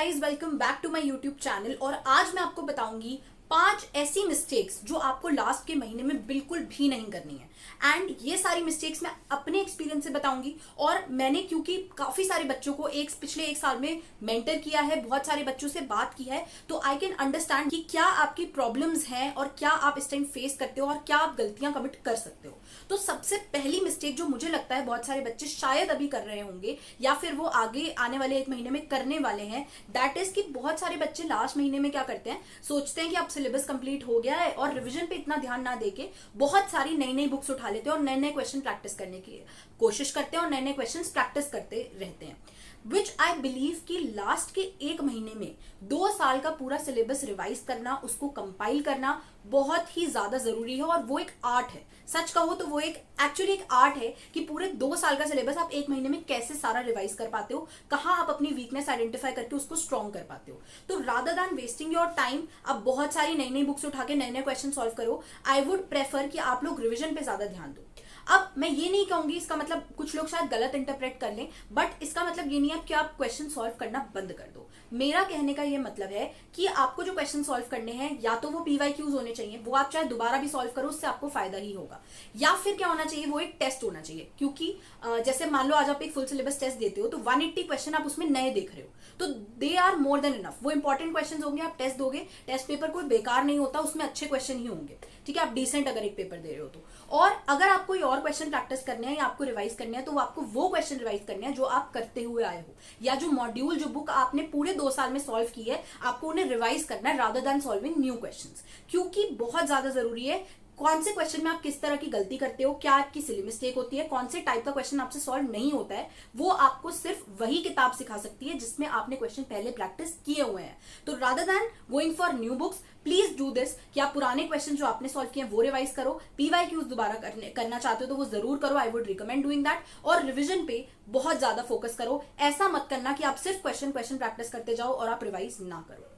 Guys, welcome back to my YouTube channel. और आज मैं आपको बताऊंगी 5 ऐसी मिस्टेक्स जो आपको लास्ट के महीने में बिल्कुल भी नहीं करनी है। एंड ये सारी मिस्टेक्स मैं अपने एक्सपीरियंस से बताऊंगी। और मैंने क्योंकि काफी सारे बच्चों को पिछले एक साल में मेंटर किया है, बहुत सारे बच्चों से बात की है, तो आई कैन अंडरस्टैंड कि क्या आपकी प्रॉब्लम्स हैं और क्या आप इस टाइम फेस करते हो और क्या आप गलतियां कमिट कर सकते हो। तो सबसे पहली मिस्टेक जो मुझे लगता है बहुत सारे बच्चे शायद अभी कर रहे होंगे या फिर वो आगे आने वाले एक महीने में करने वाले हैं, दैट इज कि बहुत सारे बच्चे लास्ट महीने में क्या करते हैं, सोचते हैं कि अब सिलेबस कंप्लीट हो गया है और रिवीजन पे इतना ध्यान ना देके बहुत सारी नई नई बुक्स उठा लेते हैं और नए नए क्वेश्चन प्रैक्टिस करने की कोशिश करते हैं और नए नए क्वेश्चन प्रैक्टिस करते रहते हैं। विच आई बिलीव कि लास्ट के एक महीने में 2 साल का पूरा सिलेबस रिवाइज करना, उसको कंपाइल करना बहुत ही ज्यादा जरूरी है। और वो एक आर्ट है, सच कहो तो वो एक्चुअली एक आर्ट है कि पूरे 2 साल का सिलेबस आप एक महीने में कैसे सारा रिवाइज कर पाते हो, कहाँ आप अपनी वीकनेस आइडेंटिफाई करके उसको स्ट्रॉन्ग कर पाते हो। तो rather than wasting your time आप बहुत सारी नई नई बुक्स उठा के नए नए क्वेश्चन सॉल्व करो, आई वुड प्रेफर कि आप लोग रिविजन पे ज्यादा ध्यान दो। अब मैं ये नहीं कहूंगी, इसका मतलब कुछ लोग शायद गलत इंटरप्रेट कर लें, बट इसका मतलब ये नहीं है कि आप क्वेश्चन सॉल्व करना बंद कर दो। मेरा कहने का ये मतलब है कि आपको जो क्वेश्चन सॉल्व करने हैं या तो वो पीवाईक्यूज होने चाहिए, वो आप चाहे दोबारा भी सॉल्व करो, उससे आपको फायदा ही होगा। या फिर क्या होना चाहिए, वो एक टेस्ट होना चाहिए। क्योंकि जैसे मान लो आज आप एक फुल सिलेबस टेस्ट देते हो तो 180 क्वेश्चन आप उसमें नए देख रहे हो, तो they are more than enough. वो इंपॉर्टेंट क्वेश्चन होंगे, आप टेस्ट दोगे, टेस्ट पेपर कोई बेकार नहीं होता, उसमें अच्छे क्वेश्चन ही होंगे। ठीक है, आप डिसेंट अगर एक पेपर दे रहे हो तो। और अगर आप कोई और क्वेश्चन प्रैक्टिस करने हैं या आपको रिवाइज करने हैं, तो आपको वो क्वेश्चन रिवाइज करने हैं जो आप करते हुए आए हो, या जो मॉड्यूल जो बुक आपने पूरे 2 साल में सॉल्व की है, आपको उन्हें रिवाइज करना है rather than solving new questions. क्योंकि बहुत ज्यादा जरूरी है कौन से क्वेश्चन में आप किस तरह की गलती करते हो, क्या आपकी सिली मिस्टेक होती है, कौन से टाइप का क्वेश्चन आपसे सॉल्व नहीं होता है, वो आपको सिर्फ वही किताब सिखा सकती है जिसमें आपने क्वेश्चन पहले प्रैक्टिस किए हुए हैं। तो rather than going for new books, please do this कि आप पुराने क्वेश्चन जो आपने सॉल्व किए हैं वो रिवाइज करो। पीवाईक्यूज दोबारा करना चाहते हो तो वो जरूर करो, I would recommend doing that. और रिविजन पे बहुत ज्यादा फोकस करो, ऐसा मत करना कि आप सिर्फ क्वेश्चन प्रैक्टिस करते जाओ और आप रिवाइज ना करो।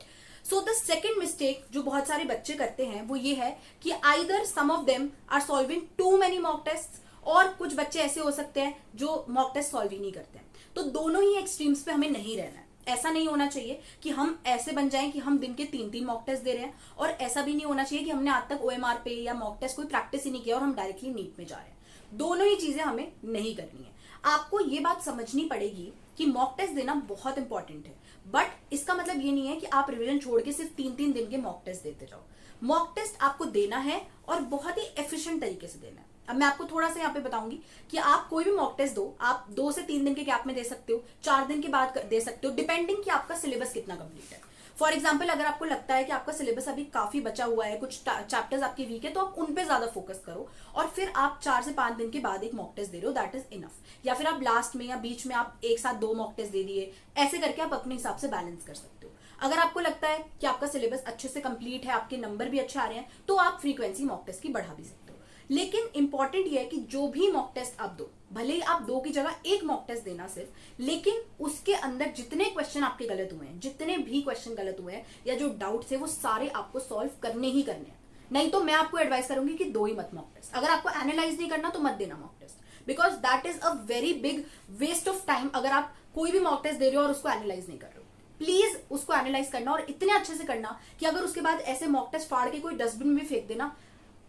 सो द सेकेंड मिस्टेक जो बहुत सारे बच्चे करते हैं वो ये है कि either some of them are solving too many mock test, और कुछ बच्चे ऐसे हो सकते हैं जो मॉक टेस्ट सॉल्व ही नहीं करते हैं। तो दोनों ही एक्सट्रीम्स पे हमें नहीं रहना है। ऐसा नहीं होना चाहिए कि हम ऐसे बन जाएं कि हम दिन के 3-3 मॉक टेस्ट दे रहे हैं, और ऐसा भी नहीं होना चाहिए कि हमने आज तक ओएमआर पे या मॉक टेस्ट कोई प्रैक्टिस ही नहीं किया और हम डायरेक्टली नीट में जा रहे हैं। दोनों ही चीजें हमें नहीं करनी है। आपको ये बात समझनी पड़ेगी कि मॉक टेस्ट देना बहुत इंपॉर्टेंट है, बट इसका मतलब ये नहीं है कि आप रिवीजन छोड़ के सिर्फ 3-3 दिन के मॉक टेस्ट देते जाओ। मॉक टेस्ट आपको देना है और बहुत ही एफिशिएंट तरीके से देना है। अब मैं आपको थोड़ा सा यहाँ पे बताऊंगी कि आप कोई भी मॉक टेस्ट दो, आप 2 से 3 दिन के गैप में दे सकते हो, 4 दिन के बाद दे सकते हो, डिपेंडिंग कि आपका सिलेबस कितना कंप्लीट है। फॉर एग्जाम्पल, अगर आपको लगता है कि आपका सिलेबस अभी काफी बचा हुआ है, कुछ चैप्टर्स आपके वीक है, तो आप उन पे ज्यादा फोकस करो और फिर आप 4 से 5 दिन के बाद एक मॉक टेस्ट दे रहे हो, दैट इज इनफ। या फिर आप लास्ट में या बीच में आप एक साथ 2 मॉक टेस्ट दे दिए, ऐसे करके आप अपने हिसाब से बैलेंस कर सकते हो। अगर आपको लगता है कि आपका सिलेबस अच्छे से कंप्लीट है, आपके नंबर भी अच्छे आ रहे हैं, तो आप फ्रीक्वेंसी मॉक टेस्ट की बढ़ा भी सकते हो। लेकिन इंपॉर्टेंट ये है कि जो भी मॉक टेस्ट आप दो, भले ही आप 2 की जगह 1 मॉक टेस्ट देना सिर्फ, लेकिन उसके अंदर जितने क्वेश्चन आपके गलत हुए हैं, जितने भी क्वेश्चन गलत हुए हैं या जो डाउट्स है, वो सारे आपको सॉल्व करने ही करने हैं। नहीं तो मैं आपको एडवाइस करूंगी कि 2 ही मत मॉक टेस्ट। अगर आपको एनालाइज नहीं करना तो मत देना mock test, because that is a very big waste of time. अगर आप कोई भी मॉक टेस्ट दे रहे हो और उसको एनालाइज नहीं कर रहे हो, प्लीज उसको एनालाइज करना और इतने अच्छे से करना कि अगर उसके बाद ऐसे मॉक टेस्ट फाड़ के कोई डस्टबिन में भी फेंक देना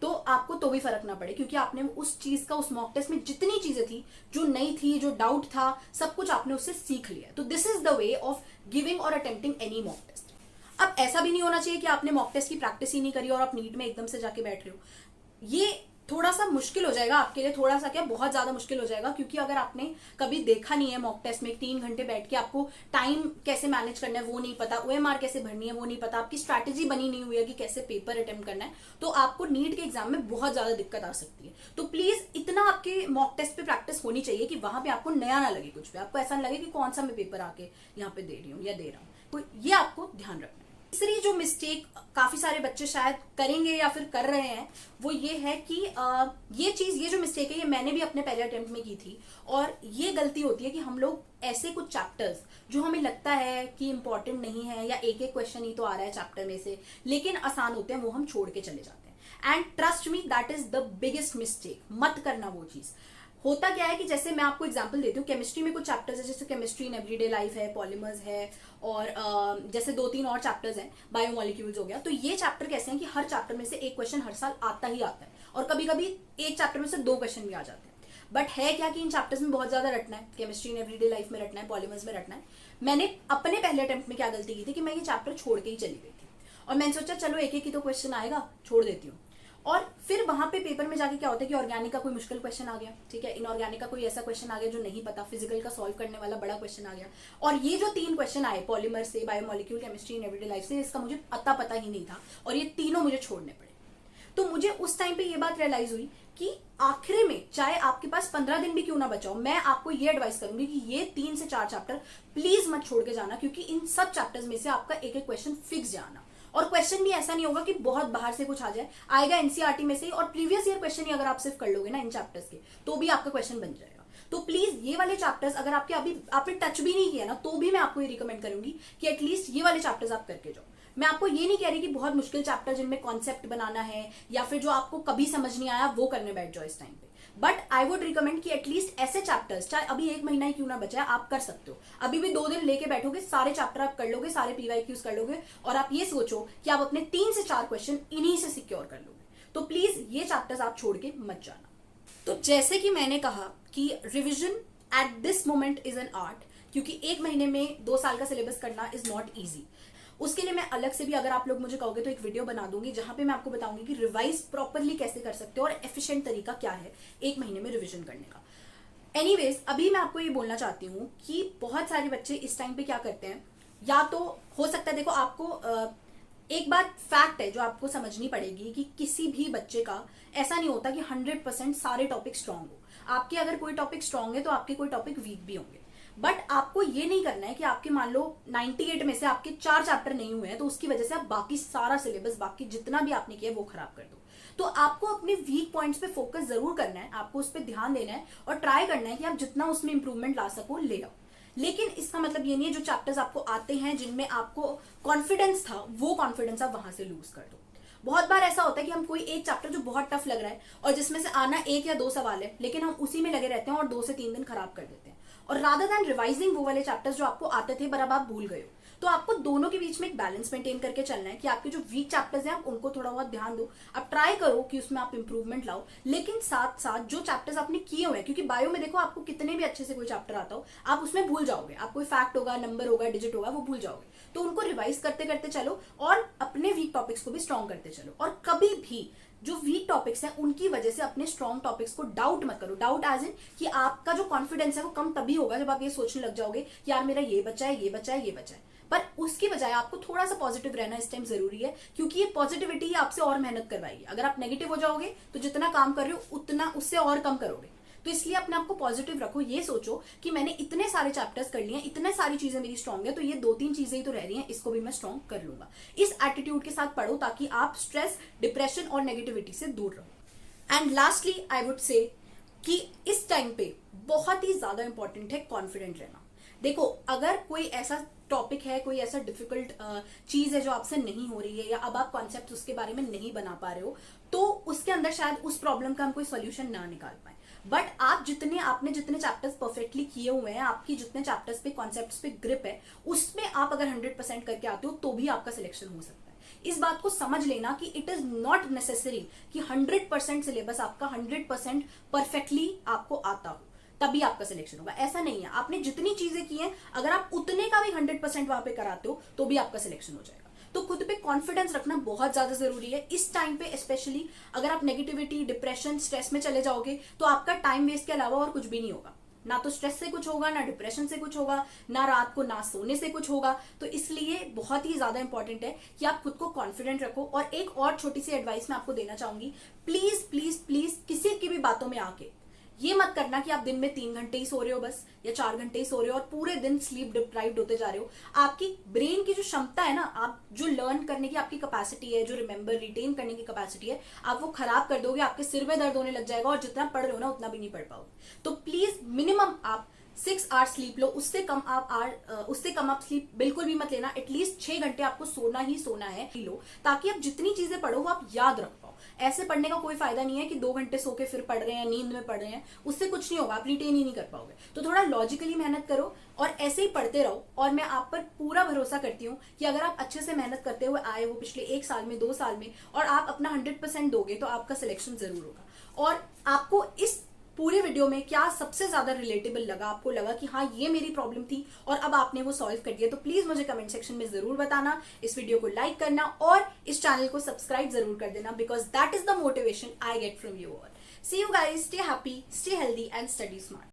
तो आपको तो भी फर्क ना पड़े, क्योंकि आपने उस चीज का, उस मॉक टेस्ट में जितनी चीजें थी जो नई थी, जो डाउट था, सब कुछ आपने उससे सीख लिया। तो this is the way of giving और अटेम्प्टिंग एनी मॉक टेस्ट। अब ऐसा भी नहीं होना चाहिए कि आपने मॉक टेस्ट की प्रैक्टिस ही नहीं करी और आप नीट में एकदम से जाके बैठ रहे हो। ये थोड़ा सा मुश्किल हो जाएगा आपके लिए, थोड़ा सा क्या, बहुत ज्यादा मुश्किल हो जाएगा। क्योंकि अगर आपने कभी देखा नहीं है मॉक टेस्ट में 3 घंटे बैठ के आपको टाइम कैसे मैनेज करना है वो नहीं पता, ओएमआर कैसे भरनी है वो नहीं पता, आपकी स्ट्रैटेजी बनी नहीं हुई है कि कैसे पेपर अटेम्प्ट करना है, तो आपको नीट के एग्जाम में बहुत ज्यादा दिक्कत आ सकती है। तो प्लीज इतना आपके मॉक टेस्ट पे प्रैक्टिस होनी चाहिए कि वहां पे आपको नया ना लगे, कुछ भी आपको ऐसा ना लगे कि कौन सा मैं पेपर आके यहाँ पे दे रही हूँ या दे रहा हूँ। तो ये आपको ध्यान रखना है। तीसरी जो मिस्टेक काफी सारे बच्चे शायद करेंगे या फिर कर रहे हैं, वो ये है कि ये जो मिस्टेक है, ये मैंने भी अपने पहले अटेम्प्ट में की थी। और ये गलती होती है कि हम लोग ऐसे कुछ चैप्टर्स जो हमें लगता है कि इंपॉर्टेंट नहीं है या एक क्वेश्चन ही तो आ रहा है चैप्टर में से, लेकिन आसान होते हैं, वो हम छोड़ के चले जाते हैं। And trust me, that is the biggest mistake. मत करना वो चीज। होता क्या है कि जैसे मैं आपको एग्जांपल देती हूँ, केमिस्ट्री में कुछ चैप्टर्स है, जैसे केमिस्ट्री इन एवरीडे लाइफ है, पॉलीमर्स है, और जैसे 2-3 और चैप्टर्स हैं, बायोमोलिक्यूल्स हो गया। तो ये चैप्टर कैसे हैं कि हर चैप्टर में से एक क्वेश्चन हर साल आता ही आता है, और कभी कभी एक चैप्टर में से 2 क्वेश्चन भी आ जाते हैं। बट है क्या कि इन चैप्टर्स में बहुत ज्यादा रटना है, केमिस्ट्री इन एवरीडे लाइफ में रटना है, पॉलीमर्स में रटना है। मैंने अपने पहले अटेम्प्ट में क्या गलती की थी कि मैं ये चैप्टर छोड़ के ही चली गई थी, और मैंने सोचा चलो एक एक ही तो क्वेश्चन आएगा, छोड़ देती हूँ। और फिर वहां पे पेपर में जाके क्या होता है कि ऑर्गेनिक का कोई मुश्किल क्वेश्चन आ गया, ठीक है, इनऑर्गेनिक का कोई ऐसा क्वेश्चन आ गया जो नहीं पता, फिजिकल का सॉल्व करने वाला बड़ा क्वेश्चन आ गया, और ये जो 3 क्वेश्चन आए पॉलीमर से, biomolecule, chemistry in everyday life से, इसका मुझे पता ही नहीं था, और ये तीनों मुझे छोड़ने पड़े। तो मुझे उस टाइम पे ये बात रियलाइज हुई कि आखिरी में चाहे आपके पास 15 दिन भी क्यों ना बचाओ, मैं आपको ये एडवाइस करूंगी कि ये 3 से 4 चैप्टर प्लीज मत छोड़ के जाना, क्योंकि इन सब चैप्टर्स में से आपका एक एक क्वेश्चन फिक्स जाना। और क्वेश्चन भी ऐसा नहीं होगा कि बहुत बाहर से कुछ आ जाए, आएगा एनसीईआरटी में से ही, और प्रीवियस ईयर क्वेश्चन ही अगर आप सिर्फ कर लोगे ना इन चैप्टर्स के, तो भी आपका क्वेश्चन बन जाएगा। तो प्लीज ये वाले चैप्टर्स अगर आपके अभी आपने टच भी नहीं किया ना, तो भी मैं आपको ये रिकमेंड करूंगी कि एटलीस्ट ये वाले चैप्टर्स आप करके जाओ। मैं आपको ये नहीं कह रही कि बहुत मुश्किल चैप्टर जिनमें कॉन्सेप्ट बनाना है या फिर जो आपको कभी समझ नहीं आया वो करने बैठ जाओ इस टाइम पे, बट आई वुड रिकमेंड कि एटलीस्ट ऐसे चैप्टर्स, चाहे अभी 1 महीना ही क्यों ना बचा है, आप कर सकते हो। अभी भी 2 दिन लेके बैठोगे, सारे चैप्टर आप कर लोगे, सारे पीवाईक्यूज कर लोगे, और आप ये सोचो कि आप अपने 3 से 4 क्वेश्चन इन्हीं से सिक्योर कर लोगे। तो प्लीज ये चैप्टर्स आप छोड़ के मत जाना। तो जैसे कि मैंने कहा कि revision at this moment is an art, क्योंकि 1 महीने में 2 साल का सिलेबस करना इज नॉट ईजी। उसके लिए मैं अलग से भी, अगर आप लोग मुझे कहोगे तो एक वीडियो बना दूंगी जहां पे मैं आपको बताऊंगी कि रिवाइज प्रॉपरली कैसे कर सकते हो और एफिशिएंट तरीका क्या है 1 महीने में रिविजन करने का। एनीवेज, अभी मैं आपको ये बोलना चाहती हूँ कि बहुत सारे बच्चे इस टाइम पे क्या करते हैं, या तो हो सकता है, देखो आपको एक बात फैक्ट है जो आपको समझनी पड़ेगी कि किसी भी बच्चे का ऐसा नहीं होता कि 100% सारे टॉपिक स्ट्रांग हो। आपके अगर कोई टॉपिक स्ट्रांग है तो आपके कोई टॉपिक वीक भी होंगे, बट आपको ये नहीं करना है कि आपके मान लो 98 में से आपके 4 चैप्टर नहीं हुए हैं तो उसकी वजह से आप बाकी सारा सिलेबस, बाकी जितना भी आपने किया वो खराब कर दो। तो आपको अपने वीक पॉइंट्स पे फोकस जरूर करना है, आपको उस पर ध्यान देना है और ट्राई करना है कि आप जितना उसमें इंप्रूवमेंट ला सको ले आओ। लेकिन इसका मतलब ये नहीं है जो चैप्टर्स आपको आते हैं जिनमें आपको कॉन्फिडेंस था, वो कॉन्फिडेंस आप वहां से लूज कर दो। बहुत बार ऐसा होता है कि हम कोई एक चैप्टर जो बहुत टफ लग रहा है और जिसमें से आना 1 या 2 सवाल है, लेकिन हम उसी में लगे रहते हैं और 2 से 3 दिन खराब कर देते हैं, और रादर देन रिवाइजिंग वो वाले चैप्टर्स जो आपको आते थे पर अब आप भूल गए हो। तो आपको दोनों के बीच में एक बैलेंस मेंटेन करके चलना है कि आपके जो वीक चैप्टर्स हैं आप उनको थोड़ा बहुत ध्यान दो, आप ट्राई करो कि उसमें आप इंप्रूवमेंट लाओ, लेकिन साथ साथ जो चैप्टर्स आपने किए हुए हैं, क्योंकि बायो में देखो आपको कितने भी अच्छे से कोई चैप्टर आता हो आप उसमें भूल जाओगे, आप कोई फैक्ट होगा, नंबर होगा, डिजिट होगा, वो भूल जाओगे। तो उनको रिवाइज करते करते चलो और अपने वीक टॉपिक्स को भी स्ट्रॉन्ग करते चलो, और कभी भी जो वीक टॉपिक्स हैं उनकी वजह से अपने स्ट्रॉन्ग टॉपिक्स को डाउट मत करो। डाउट एज इन कि आपका जो कॉन्फिडेंस है वो कम तभी होगा जब आप ये सोचने लग जाओगे कि यार मेरा ये बचा है, ये बचा है, ये बचा है। पर उसकी बजाय आपको थोड़ा सा पॉजिटिव रहना इस टाइम जरूरी है, क्योंकि ये पॉजिटिविटी ही आपसे और मेहनत करवाएगी। अगर आप नेगेटिव हो जाओगे तो जितना काम कर रहे हो उतना उससे और कम करोगे। तो इसलिए अपने आप को पॉजिटिव रखो, ये सोचो कि मैंने इतने सारे चैप्टर्स कर लिए, इतने सारी चीजें मेरी स्ट्रांग है, तो ये 2-3 चीजें ही तो रह रही हैं, इसको भी मैं स्ट्रांग कर लूंगा। इस एटीट्यूड के साथ पढ़ो ताकि आप स्ट्रेस, डिप्रेशन और नेगेटिविटी से दूर रहो। And lastly I would say कि इस टाइम पे बहुत ही ज्यादा इंपॉर्टेंट है कॉन्फिडेंट रहना। देखो, अगर कोई ऐसा टॉपिक है, कोई ऐसा डिफिकल्ट चीज है जो आपसे नहीं हो रही है, या अब आप कॉन्सेप्ट उसके बारे में नहीं बना पा रहे हो, तो उसके अंदर शायद उस प्रॉब्लम का हम कोई सोल्यूशन ना निकाल पाए। बट आपने जितने चैप्टर्स परफेक्टली किए हुए हैं, आपकी जितने चैप्टर्स पे, कॉन्सेप्ट्स पे ग्रिप है, उसमें आप अगर 100% करके आते हो तो भी आपका सिलेक्शन हो सकता है। इस बात को समझ लेना कि इट इज नॉट नेसेसरी कि 100% सिलेबस आपका 100% परफेक्टली आपको आता हो तभी आपका सिलेक्शन होगा। ऐसा नहीं है, आपने जितनी चीजें की हैं अगर आप उतने का भी 100% वहां पे कराते हो तो भी आपका सिलेक्शन हो जाएगा। तो खुद पे कॉन्फिडेंस रखना बहुत ज्यादा जरूरी है इस टाइम पे, स्पेशली अगर आप नेगेटिविटी, डिप्रेशन, स्ट्रेस में चले जाओगे तो आपका टाइम वेस्ट के अलावा और कुछ भी नहीं होगा। ना तो स्ट्रेस से कुछ होगा, ना डिप्रेशन से कुछ होगा, ना रात को ना सोने से कुछ होगा। तो इसलिए बहुत ही ज्यादा इंपॉर्टेंट है कि आप खुद को कॉन्फिडेंट रखो। और एक और छोटी सी एडवाइस मैं आपको देना चाहूंगी, प्लीज प्लीज प्लीज किसी की भी बातों में आके ये मत करना कि आप दिन में 3 घंटे ही सो रहे हो बस, या 4 घंटे ही सो रहे हो और पूरे दिन स्लीप डिप्राइव्ड होते जा रहे हो। आपकी ब्रेन की जो क्षमता है ना, आप जो लर्न करने की आपकी कैपेसिटी है, जो रिमेंबर, रिटेन करने की कैपेसिटी है, आप वो खराब कर दोगे। आपके सिर में दर्द होने लग जाएगा और जितना पढ़ रहे हो ना उतना भी नहीं पढ़ पाओगे। तो प्लीज मिनिमम आप 6 आवर्स स्लीप लो, उससे कम आप स्लीप बिल्कुल भी मत लेना। एटलीस्ट 6 घंटे आपको सोना ही सोना है लो, ताकि आप जितनी चीजें पढ़ो वो आप याद रख पाओ। ऐसे पढ़ने का कोई फायदा नहीं है कि 2 घंटे सो के फिर पढ़ रहे हैं, नींद में पढ़ रहे हैं, उससे कुछ नहीं होगा, आप रिटेन ही नहीं कर पाओगे। तो थोड़ा लॉजिकली मेहनत करो और ऐसे ही पढ़ते रहो, और मैं आप पर पूरा भरोसा करती हूँ कि अगर आप अच्छे से मेहनत करते हुए आए हो पिछले 1 साल में, 2 साल में, और आप अपना 100% दोगे तो आपका सिलेक्शन जरूर होगा। और आपको इस पूरे वीडियो में क्या सबसे ज्यादा रिलेटेबल लगा, आपको लगा कि हाँ ये मेरी प्रॉब्लम थी और अब आपने वो सॉल्व कर दिया, तो प्लीज मुझे कमेंट सेक्शन में जरूर बताना। इस वीडियो को लाइक करना और इस चैनल को सब्सक्राइब जरूर कर देना, because that is the motivation I get from you all. See you guys, stay happy, stay healthy and study smart.